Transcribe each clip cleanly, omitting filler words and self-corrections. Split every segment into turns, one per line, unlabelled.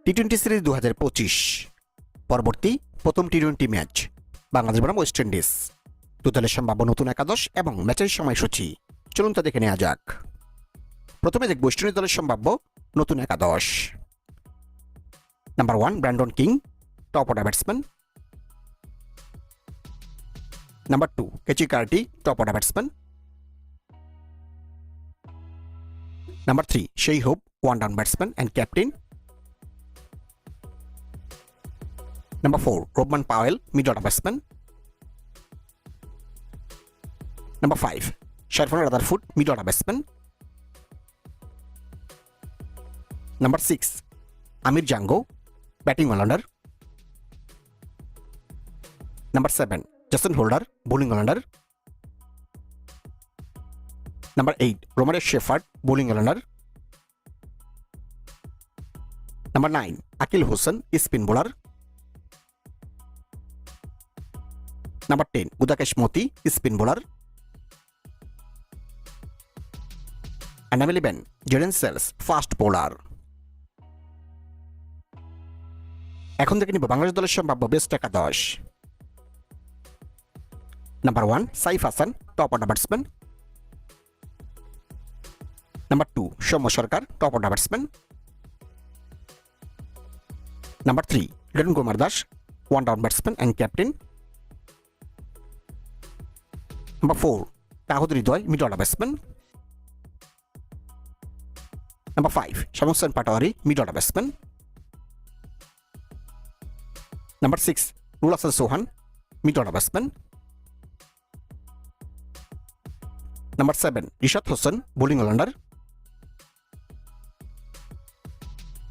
টি-20 series 2025 পরবর্তী প্রথম টি-20 match Bangladesh বনাম ওয়েস্ট ইন্ডিজ। দু দলের সম্ভাব্য নতুন একাদশ এবং ম্যাচের সময়সূচি চলুন তা দেখে নেওয়া যাক। প্রথমে দেখব ওয়েস্ট ইন্ডিজ দলের সম্ভাব্য নতুন একাদশ। Number 1 Brandon King, top order batsman. Number 2 Keacy Carty, top order batsman. Number 3 Shai Hope, one down batsman and captain. Number 4, Robman Powell, mid-order batsman. Number 5, Sharfan Rutherford, mid-order batsman. Number 6, Amir Django, batting all-rounder. Number 7, Justin Holder, bowling all-rounder. Number 8, Romario Shepherd, bowling all-rounder. Number 9, Akil Hossain, spin bowler. Number 10, Gudakesh Moti, spin bowler. And number 11, Jaden Sells, fast bowler. এখন দেখে নিব বাংলাদেশ দলের সম্ভাব্য best একাদশ। Number 1 Saif Hasan, top order batsman. Number 2 Soumya Sarkar, top order batsman. Number 3 Liton Kumar Das, one down batsman and captain. Number 4, Tahod Hridoy, mid-order batsman. Number 5, Shamsun Patwari, mid-order batsman. Number 6, Rul Hassan Sohan, mid-order batsman. Number 7, Rishad Hossain, bowling all-rounder.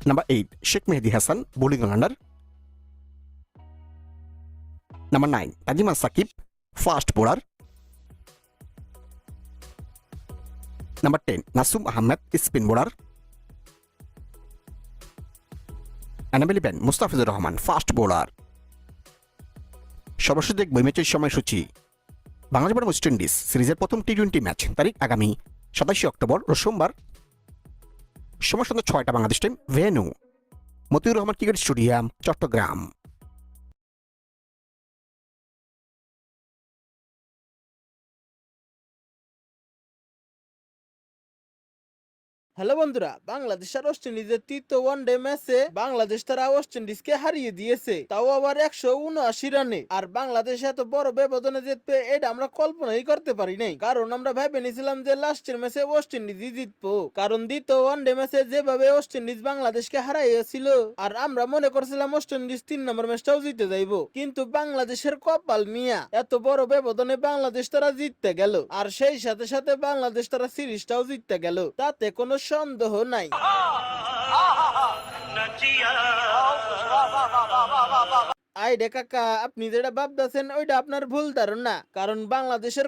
Number 8, Sheikh Mehdi Hassan, bowling all-rounder. Number 9, Tajiman Sakib, fast bowler. Number 10, Nasum Ahmed, spin bowler. And number 11, Mustafizur Rahman, fast bowler. সর্বশেষ দেখব ম্যাচের সময়সূচি। বাংলাদেশ বনাম West Indies সিরিজের প্রথম টি-20 match তারিখ আগামী 27 October ও সোমবার, সময় সন্ধ্যা 6টা Bangladesh time. Venue Motiur Rahman cricket stadium, Chattogram.
Hello বন্ধুরা, বাংলাদেশ আর ওয়েস্ট ইন্ডিজের তৃতীয় ওয়ানডে ম্যাচে বাংলাদেশ তারা ওয়েস্ট ইন্ডিজকে হারিয়ে দিয়েছে, তাও আবার 179 রানে। আর বাংলাদেশ এত বড় ব্যবধানে জিতবে এটা আমরা কল্পনাই করতে পারি নাই, কারণ আমরা ভেবে নিয়েছিলাম যে লাস্টের ম্যাচে ওয়েস্ট ইন্ডিজই জিতবো, কারণ দ্বিতীয় ওয়ানডে ম্যাচে যেভাবে ওয়েস্ট ইন্ডিজ বাংলাদেশকে হারাইয়াছিল, আর আমরা মনে করছিলাম ওয়েস্ট ইন্ডিজ 3 নম্বর ম্যাচটাও জিতে যাইবো, কিন্তু বাংলাদেশের কপাল মিয়া, এত বড় ব্যবধানে বাংলাদেশ তারা জিততে গেল, আর সেই সাথে সাথে বাংলাদেশ তারা সিরিজটাও জিততে গেল, তাতে কোনো সন্দেহ নাই। আইডে কাকা, আপনি যেটা ভাবতেছেন ওইটা আপনার ভুল ধারণা, কারণ বাংলাদেশের